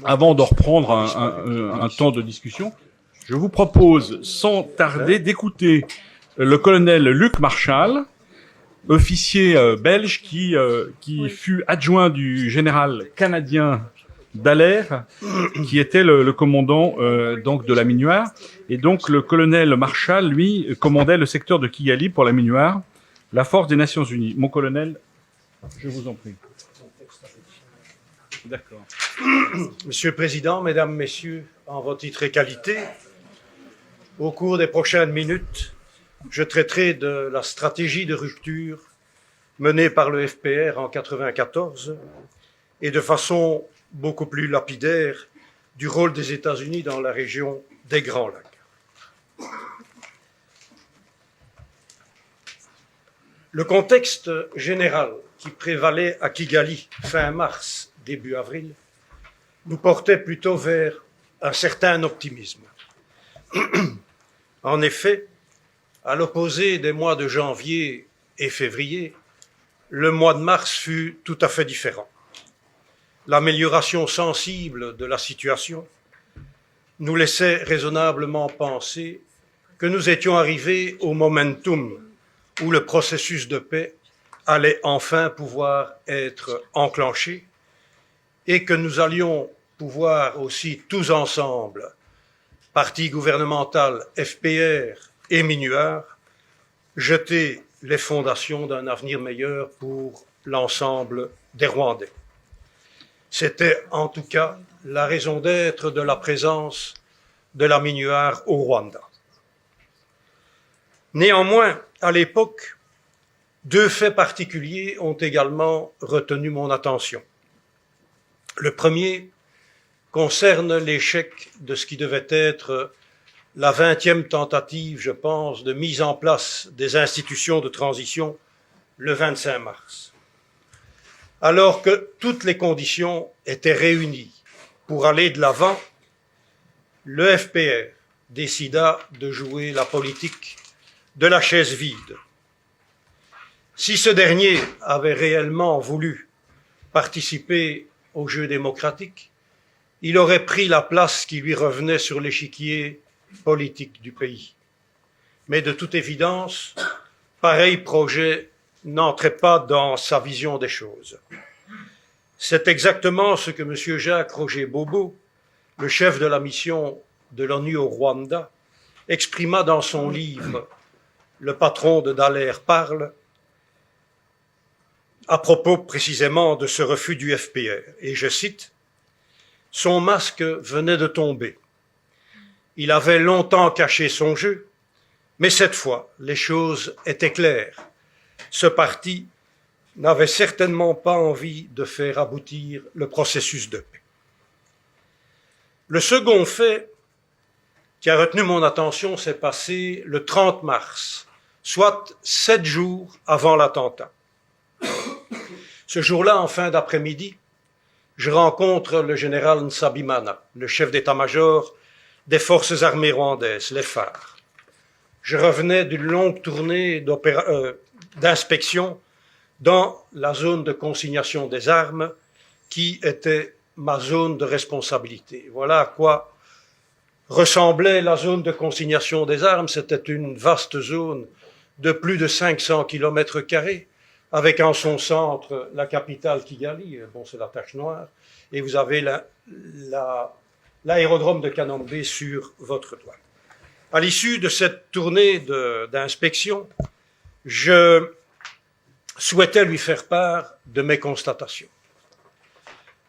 Avant de reprendre un temps de discussion, je vous propose sans tarder d'écouter le colonel Luc Marchal, officier belge qui fut adjoint du général canadien Dallaire, qui était le commandant donc de la Minuar. Et donc le colonel Marchal, lui, commandait le secteur de Kigali pour la Minuar, la force des Nations Unies. Mon colonel, je vous en prie. D'accord. Monsieur le Président, Mesdames, Messieurs, en votre titre et qualité, au cours des prochaines minutes, je traiterai de la stratégie de rupture menée par le FPR en 1994 et de façon beaucoup plus lapidaire du rôle des États-Unis dans la région des Grands Lacs. Le contexte général qui prévalait à Kigali fin mars, début avril, nous portait plutôt vers un certain optimisme. En effet, à l'opposé des mois de janvier et février, le mois de mars fut tout à fait différent. L'amélioration sensible de la situation nous laissait raisonnablement penser que nous étions arrivés au momentum où le processus de paix allait enfin pouvoir être enclenché et que nous allions pouvoir aussi tous ensemble, parti gouvernemental, FPR et Minuar, jeter les fondations d'un avenir meilleur pour l'ensemble des Rwandais. C'était en tout cas la raison d'être de la présence de la Minuar au Rwanda. Néanmoins, à l'époque, deux faits particuliers ont également retenu mon attention. Le premier concerne l'échec de ce qui devait être la 20e tentative, je pense, de mise en place des institutions de transition le 25 mars. Alors que toutes les conditions étaient réunies pour aller de l'avant, le FPR décida de jouer la politique de la chaise vide. Si ce dernier avait réellement voulu participer au jeu démocratique, il aurait pris la place qui lui revenait sur l'échiquier politique du pays. Mais de toute évidence, pareil projet n'entrait pas dans sa vision des choses. C'est exactement ce que M. Jacques-Roger Bobo, le chef de la mission de l'ONU au Rwanda, exprima dans son livre « Le patron de Dallaire parle » à propos précisément de ce refus du FPR. Et je cite, « Son masque venait de tomber. Il avait longtemps caché son jeu, mais cette fois, les choses étaient claires. Ce parti n'avait certainement pas envie de faire aboutir le processus de paix. » Le second fait qui a retenu mon attention s'est passé le 30 mars, soit 7 jours avant l'attentat. Ce jour-là, en fin d'après-midi, je rencontre le général Nsabimana, le chef d'état-major des forces armées rwandaises, les phares. Je revenais d'une longue tournée d'inspection dans la zone de consignation des armes qui était ma zone de responsabilité. Voilà à quoi ressemblait la zone de consignation des armes. C'était une vaste zone de plus de 500 km², avec en son centre la capitale Kigali, bon c'est la tache noire, et vous avez l'aérodrome de Kanombe sur votre droite. À l'issue de cette tournée d'inspection, je souhaitais lui faire part de mes constatations.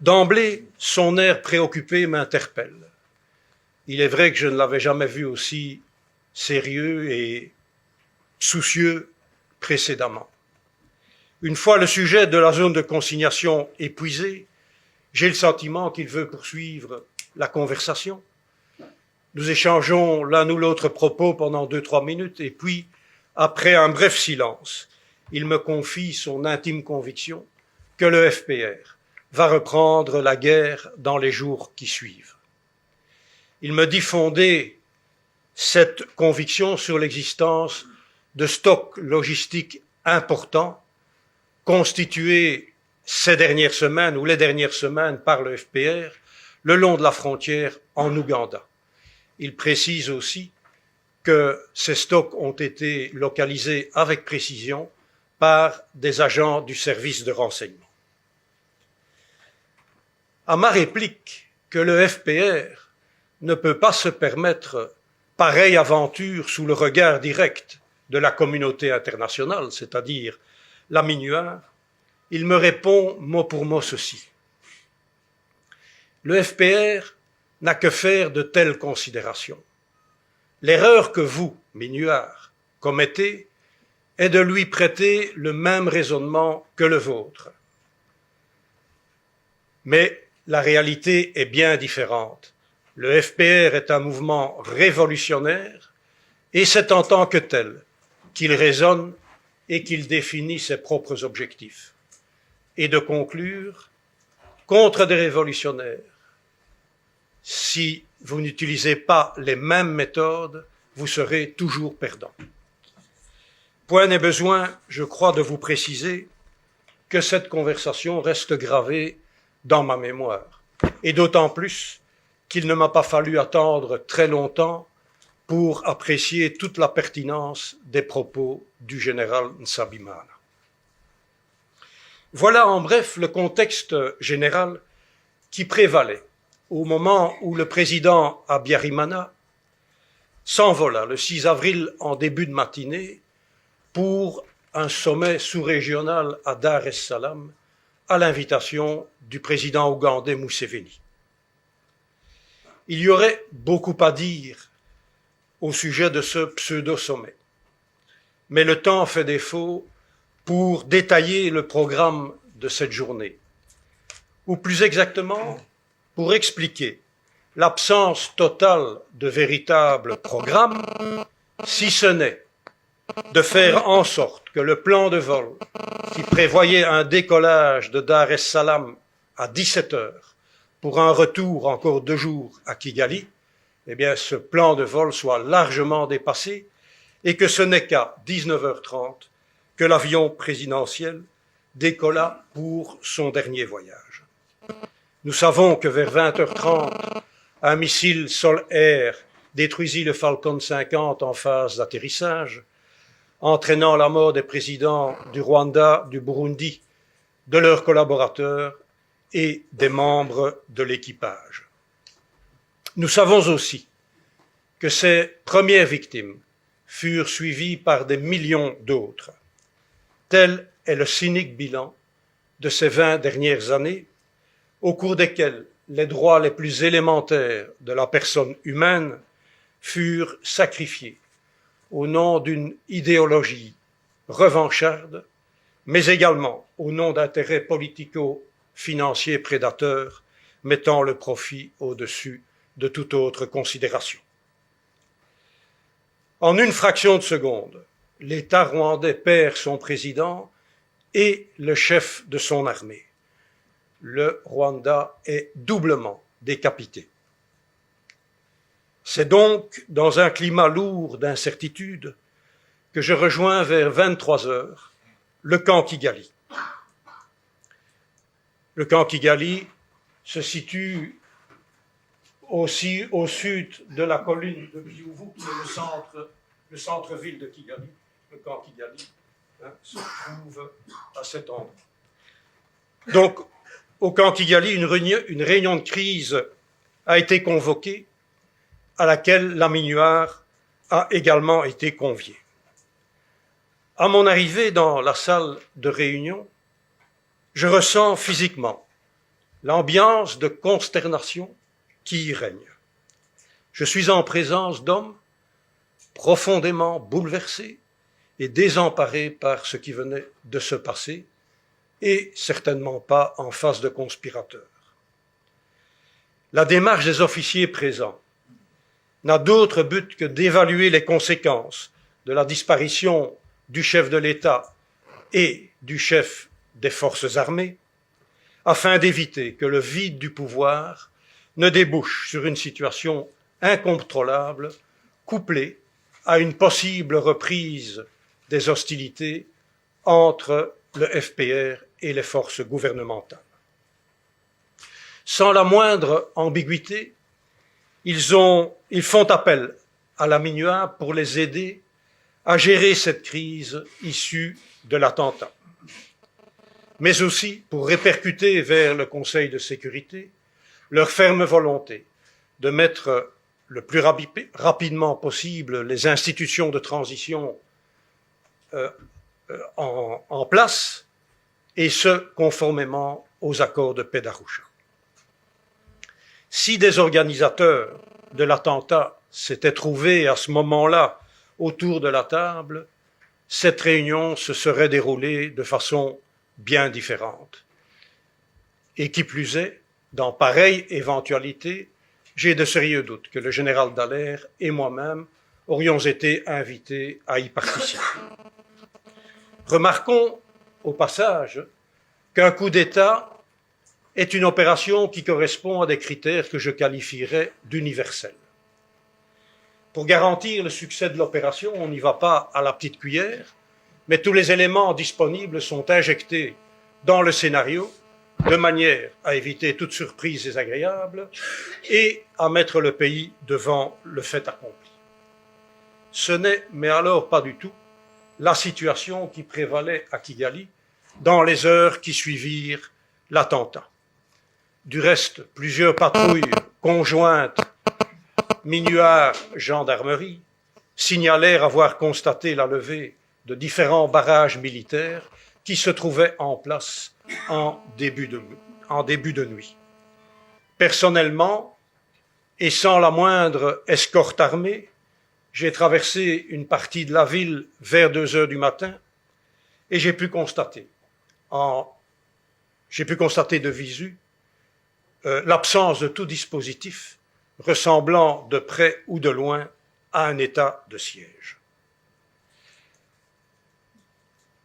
D'emblée, son air préoccupé m'interpelle. Il est vrai que je ne l'avais jamais vu aussi sérieux et soucieux précédemment. Une fois le sujet de la zone de consignation épuisé, j'ai le sentiment qu'il veut poursuivre la conversation. Nous échangeons l'un ou l'autre propos pendant 2-3 minutes et puis, après un bref silence, il me confie son intime conviction que le FPR va reprendre la guerre dans les jours qui suivent. Il me dit fonder cette conviction sur l'existence de stocks logistiques importants constitués ces dernières semaines ou les dernières semaines par le FPR le long de la frontière en Ouganda. Il précise aussi que ces stocks ont été localisés avec précision par des agents du service de renseignement. À ma réplique que le FPR ne peut pas se permettre pareille aventure sous le regard direct de la communauté internationale, c'est-à-dire la MINUAR, il me répond mot pour mot ceci. Le FPR n'a que faire de telles considérations. L'erreur que vous, MINUAR, commettez est de lui prêter le même raisonnement que le vôtre. Mais la réalité est bien différente. Le FPR est un mouvement révolutionnaire et c'est en tant que tel qu'il raisonne et qu'il définit ses propres objectifs. Et de conclure, contre des révolutionnaires, si vous n'utilisez pas les mêmes méthodes, vous serez toujours perdant. Point n'est besoin, je crois, de vous préciser que cette conversation reste gravée dans ma mémoire, et d'autant plus qu'il ne m'a pas fallu attendre très longtemps pour apprécier toute la pertinence des propos du général Nsabimana. Voilà en bref le contexte général qui prévalait au moment où le président Habyarimana s'envola le 6 avril en début de matinée pour un sommet sous-régional à Dar es Salaam à l'invitation du président ougandais Museveni. Il y aurait beaucoup à dire au sujet de ce pseudo-sommet, mais le temps fait défaut pour détailler le programme de cette journée, ou plus exactement, pour expliquer l'absence totale de véritable programme, si ce n'est de faire en sorte que le plan de vol qui prévoyait un décollage de Dar es Salaam à 17 heures pour un retour encore 2 jours à Kigali, eh bien, ce plan de vol soit largement dépassé et que ce n'est qu'à 19h30 que l'avion présidentiel décolla pour son dernier voyage. Nous savons que vers 20h30, un missile sol-air détruisit le Falcon 50 en phase d'atterrissage, entraînant la mort des présidents du Rwanda, du Burundi, de leurs collaborateurs et des membres de l'équipage. Nous savons aussi que ces premières victimes furent suivies par des millions d'autres. Tel est le cynique bilan de ces 20 dernières années, au cours desquelles les droits les plus élémentaires de la personne humaine furent sacrifiés au nom d'une idéologie revancharde, mais également au nom d'intérêts politico-financiers prédateurs mettant le profit au-dessus de toute autre considération. En une fraction de seconde, l'État rwandais perd son président et le chef de son armée. Le Rwanda est doublement décapité. C'est donc dans un climat lourd d'incertitude que je rejoins vers 23 heures le camp Kigali. Le camp Kigali se situe aussi au sud de la colline de Biouvu, qui est le centre-ville de Kigali. Le camp Kigali se trouve à cet endroit. Donc, au camp Kigali, une réunion de crise a été convoquée, à laquelle la MINUAR a également été conviée. À mon arrivée dans la salle de réunion, je ressens physiquement l'ambiance de consternation qui y règne. Je suis en présence d'hommes profondément bouleversés et désemparés par ce qui venait de se passer, et certainement pas en face de conspirateurs. La démarche des officiers présents n'a d'autre but que d'évaluer les conséquences de la disparition du chef de l'État et du chef des forces armées, afin d'éviter que le vide du pouvoir ne débouche sur une situation incontrôlable, couplée à une possible reprise des hostilités entre le FPR et les forces gouvernementales. Sans la moindre ambiguïté, ils font appel à la MINUA pour les aider à gérer cette crise issue de l'attentat, mais aussi pour répercuter vers le Conseil de sécurité leur ferme volonté de mettre le plus rapidement possible les institutions de transition en place, et ce, conformément aux accords de paix d'Arusha. Si des organisateurs de l'attentat s'étaient trouvés à ce moment-là autour de la table, cette réunion se serait déroulée de façon bien différente. Et qui plus est, dans pareille éventualité, j'ai de sérieux doutes que le général Dallaire et moi-même aurions été invités à y participer. Remarquons au passage qu'un coup d'État est une opération qui correspond à des critères que je qualifierais d'universels. Pour garantir le succès de l'opération, on n'y va pas à la petite cuillère, mais tous les éléments disponibles sont injectés dans le scénario de manière à éviter toute surprise désagréable et à mettre le pays devant le fait accompli. Ce n'est, mais alors pas du tout, la situation qui prévalait à Kigali dans les heures qui suivirent l'attentat. Du reste, plusieurs patrouilles conjointes, MINUAR, gendarmerie, signalèrent avoir constaté la levée de différents barrages militaires qui se trouvaient en place en début de nuit. Personnellement, et sans la moindre escorte armée, j'ai traversé une partie de la ville vers 2 heures du matin et j'ai pu constater de visu l'absence de tout dispositif ressemblant de près ou de loin à un état de siège.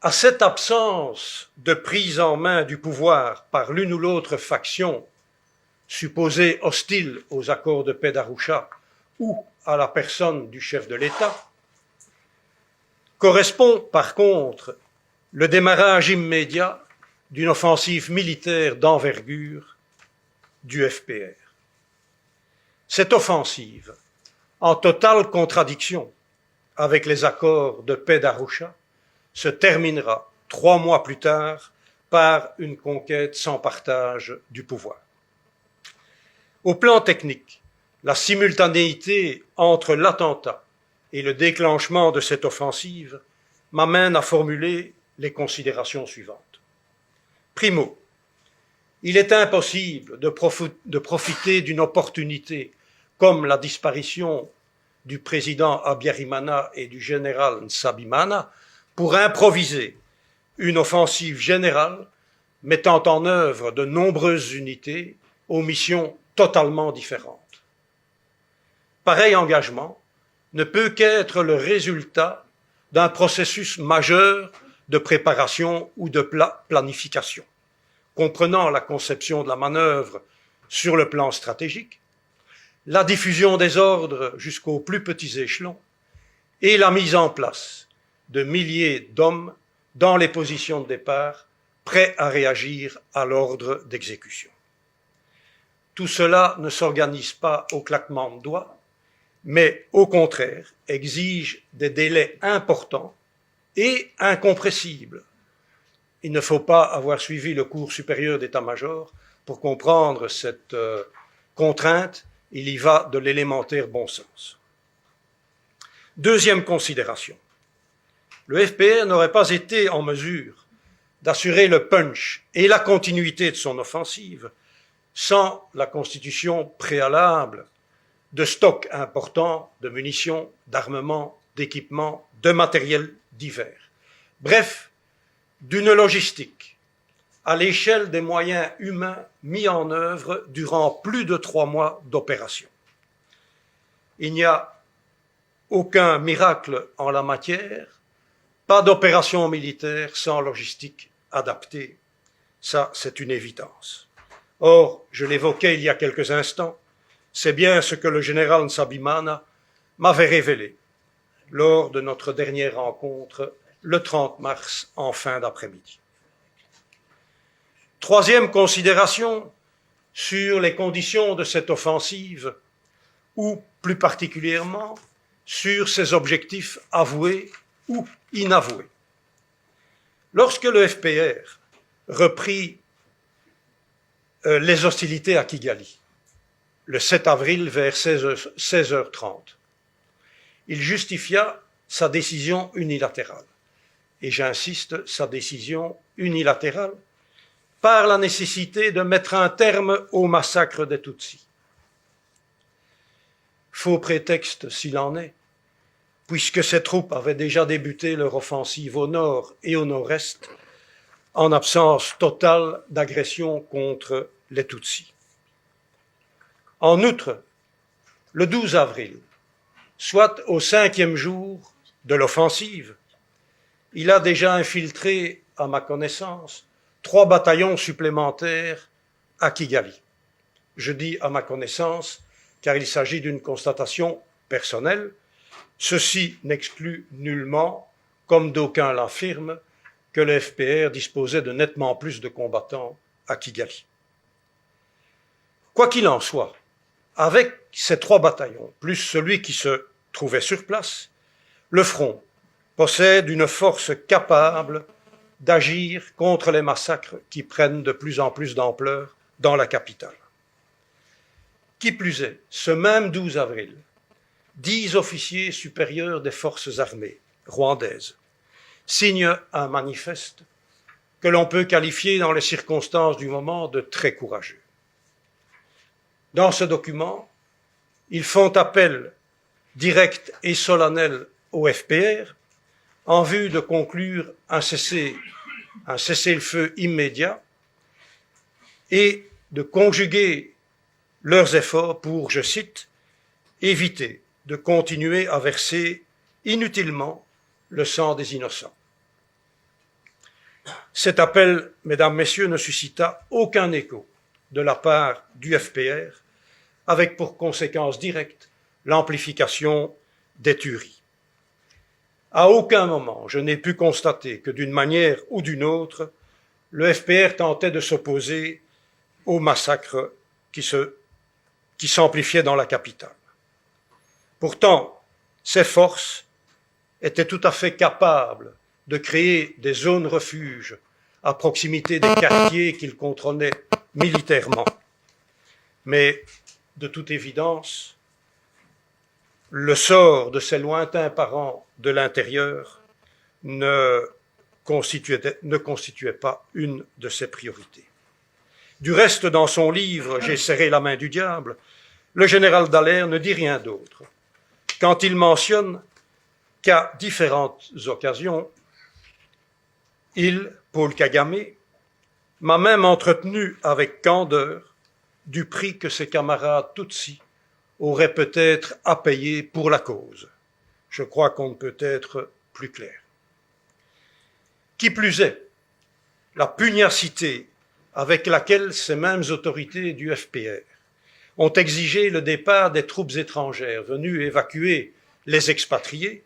À cette absence de prise en main du pouvoir par l'une ou l'autre faction supposée hostile aux accords de paix d'Arusha ou à la personne du chef de l'État, correspond par contre le démarrage immédiat d'une offensive militaire d'envergure du FPR. Cette offensive, en totale contradiction avec les accords de paix d'Arusha, se terminera 3 mois plus tard par une conquête sans partage du pouvoir. Au plan technique, la simultanéité entre l'attentat et le déclenchement de cette offensive m'amène à formuler les considérations suivantes. Primo, il est impossible de profiter d'une opportunité comme la disparition du président Habyarimana et du général Nsabimana pour improviser une offensive générale mettant en œuvre de nombreuses unités aux missions totalement différentes. Pareil engagement ne peut qu'être le résultat d'un processus majeur de préparation ou de planification, comprenant la conception de la manœuvre sur le plan stratégique, la diffusion des ordres jusqu'aux plus petits échelons et la mise en place de milliers d'hommes dans les positions de départ, prêts à réagir à l'ordre d'exécution. Tout cela ne s'organise pas au claquement de doigts, mais au contraire exige des délais importants et incompressibles. Il ne faut pas avoir suivi le cours supérieur d'état-major pour comprendre cette contrainte. Il y va de l'élémentaire bon sens. Deuxième considération. Le FPR n'aurait pas été en mesure d'assurer le punch et la continuité de son offensive sans la constitution préalable de stocks importants de munitions, d'armements, d'équipements, de matériel divers. Bref, d'une logistique à l'échelle des moyens humains mis en œuvre durant plus de 3 mois d'opération. Il n'y a aucun miracle en la matière, pas d'opération militaire sans logistique adaptée. Ça, c'est une évidence. Or, je l'évoquais il y a quelques instants, c'est bien ce que le général Nsabimana m'avait révélé lors de notre dernière rencontre le 30 mars en fin d'après-midi. Troisième considération, sur les conditions de cette offensive ou, plus particulièrement, sur ses objectifs avoués ou inavoués. Lorsque le FPR reprit les hostilités à Kigali, le 7 avril vers 16h30, il justifia sa décision unilatérale, et j'insiste, sa décision unilatérale, par la nécessité de mettre un terme au massacre des Tutsis. Faux prétexte s'il en est, puisque ces troupes avaient déjà débuté leur offensive au nord et au nord-est, en absence totale d'agression contre les Tutsis. En outre, le 12 avril, soit au 5e jour de l'offensive, il a déjà infiltré, à ma connaissance, 3 bataillons supplémentaires à Kigali. Je dis à ma connaissance, car il s'agit d'une constatation personnelle. Ceci n'exclut nullement, comme d'aucuns l'affirment, que le FPR disposait de nettement plus de combattants à Kigali. Quoi qu'il en soit, avec ces 3 bataillons, plus celui qui se trouvait sur place, le front possède une force capable d'agir contre les massacres qui prennent de plus en plus d'ampleur dans la capitale. Qui plus est, ce même 12 avril, 10 officiers supérieurs des forces armées rwandaises signent un manifeste que l'on peut qualifier dans les circonstances du moment de très courageux. Dans ce document, ils font appel direct et solennel au FPR en vue de conclure un cessez-le-feu immédiat et de conjuguer leurs efforts pour, je cite, éviter de continuer à verser inutilement le sang des innocents. Cet appel, mesdames, messieurs, ne suscita aucun écho de la part du FPR, avec pour conséquence directe l'amplification des tueries. À aucun moment, je n'ai pu constater que d'une manière ou d'une autre, le FPR tentait de s'opposer au massacre qui s'amplifiait dans la capitale. Pourtant, ces forces étaient tout à fait capables de créer des zones refuges à proximité des quartiers qu'ils contrôlaient militairement. Mais, de toute évidence, le sort de ces lointains parents de l'intérieur ne constituait pas une de ses priorités. Du reste, dans son livre « J'ai serré la main du diable », le général Dallaire ne dit rien d'autre quand il mentionne qu'à différentes occasions, il, Paul Kagame, m'a même entretenu avec candeur du prix que ses camarades Tutsis auraient peut-être à payer pour la cause. Je crois qu'on ne peut être plus clair. Qui plus est, la pugnacité avec laquelle ces mêmes autorités du FPR ont exigé le départ des troupes étrangères venues évacuer les expatriés,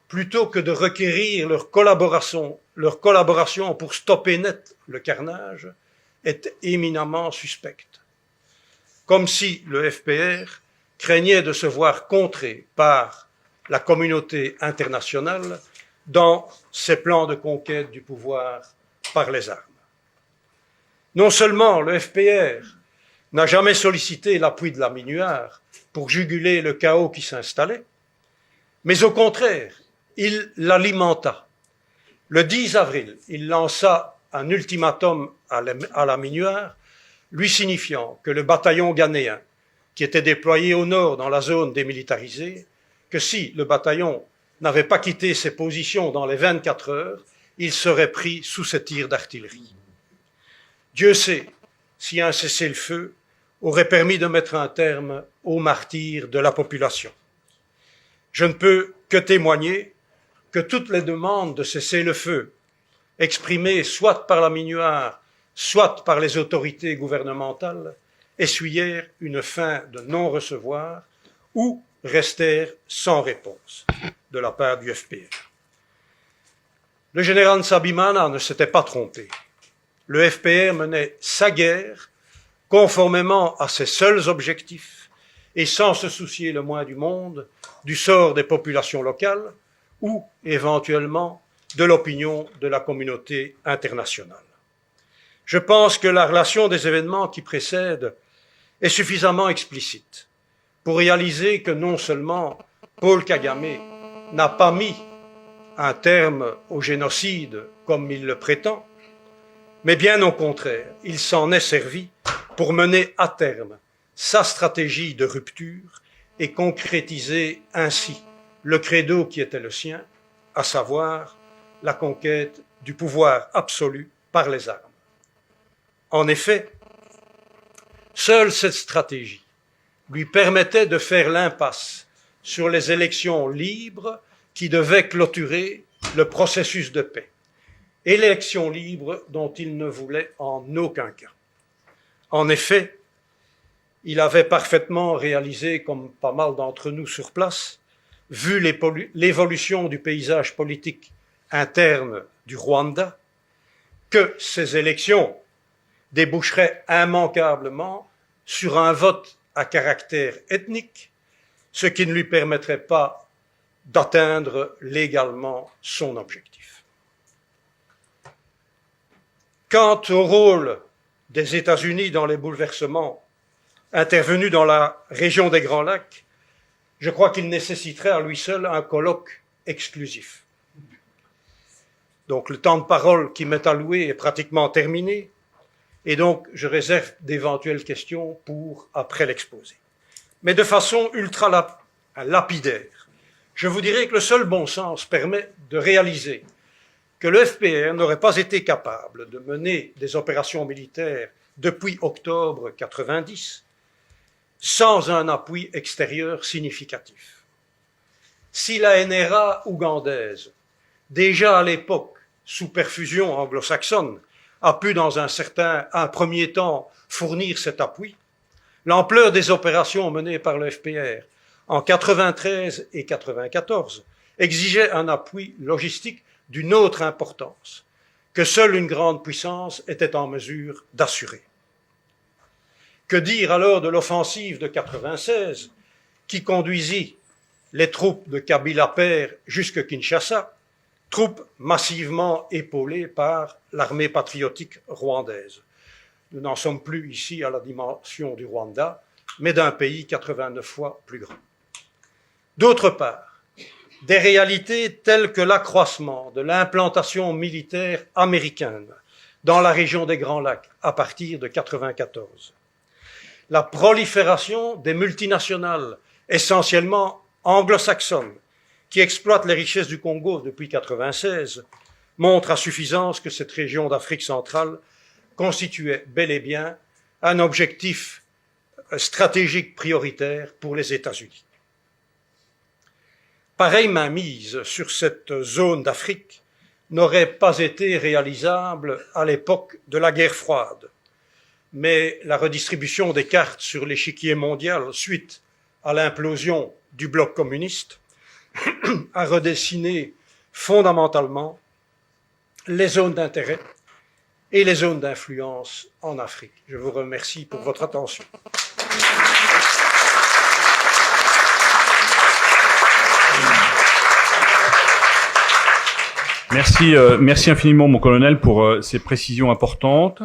plutôt que de requérir leur collaboration pour stopper net le carnage, est éminemment suspecte. Comme si le FPR craignait de se voir contré par la communauté internationale dans ses plans de conquête du pouvoir par les armes. Non seulement le FPR n'a jamais sollicité l'appui de la MINUAR pour juguler le chaos qui s'installait, mais au contraire, il l'alimenta. Le 10 avril, il lança un ultimatum à la MINUAR, lui signifiant que le bataillon ghanéen, qui était déployé au nord dans la zone démilitarisée, que si le bataillon n'avait pas quitté ses positions dans les 24 heures, il serait pris sous ses tirs d'artillerie. Dieu sait si un cessez-le-feu aurait permis de mettre un terme aux martyrs de la population. Je ne peux que témoigner que toutes les demandes de cessez-le-feu, exprimées soit par la MINUAR, soit par les autorités gouvernementales, essuyèrent une fin de non-recevoir ou restèrent sans réponse de la part du FPR. Le général Nsabimana ne s'était pas trompé. Le FPR menait sa guerre conformément à ses seuls objectifs et sans se soucier le moins du monde du sort des populations locales ou, éventuellement, de l'opinion de la communauté internationale. Je pense que la relation des événements qui précèdent est suffisamment explicite pour réaliser que non seulement Paul Kagame n'a pas mis un terme au génocide comme il le prétend, mais bien au contraire, il s'en est servi pour mener à terme sa stratégie de rupture et concrétiser ainsi le credo qui était le sien, à savoir la conquête du pouvoir absolu par les armes. En effet, seule cette stratégie lui permettait de faire l'impasse sur les élections libres qui devaient clôturer le processus de paix. Élections libres dont il ne voulait en aucun cas. En effet, il avait parfaitement réalisé, comme pas mal d'entre nous sur place, vu l'évolution du paysage politique interne du Rwanda, que ces élections déboucheraient immanquablement sur un vote à caractère ethnique, ce qui ne lui permettrait pas d'atteindre légalement son objectif. Quant au rôle des États-Unis dans les bouleversements intervenus dans la région des Grands Lacs, je crois qu'il nécessiterait à lui seul un colloque exclusif. Donc le temps de parole qui m'est alloué est pratiquement terminé, et donc je réserve d'éventuelles questions pour après l'exposé. Mais de façon ultra lapidaire, je vous dirais que le seul bon sens permet de réaliser que le FPR n'aurait pas été capable de mener des opérations militaires depuis octobre 90 sans un appui extérieur significatif. Si la NRA ougandaise, déjà à l'époque sous perfusion anglo-saxonne, a pu dans un premier temps fournir cet appui, l'ampleur des opérations menées par le FPR en 93 et 94 exigeait un appui logistique d'une autre importance, que seule une grande puissance était en mesure d'assurer. Que dire alors de l'offensive de 96, qui conduisit les troupes de Kabila père jusque Kinshasa, troupes massivement épaulées par l'armée patriotique rwandaise. Nous n'en sommes plus ici à la dimension du Rwanda, mais d'un pays 89 fois plus grand. D'autre part, des réalités telles que l'accroissement de l'implantation militaire américaine dans la région des Grands Lacs à partir de 1994, la prolifération des multinationales essentiellement anglo-saxonnes qui exploitent les richesses du Congo depuis 1996 montre à suffisance que cette région d'Afrique centrale constituait bel et bien un objectif stratégique prioritaire pour les États-Unis. Pareille mainmise sur cette zone d'Afrique n'aurait pas été réalisable à l'époque de la guerre froide, mais la redistribution des cartes sur l'échiquier mondial suite à l'implosion du bloc communiste a redessiné fondamentalement les zones d'intérêt et les zones d'influence en Afrique. Je vous remercie pour votre attention. Merci infiniment, mon colonel, pour ces précisions importantes.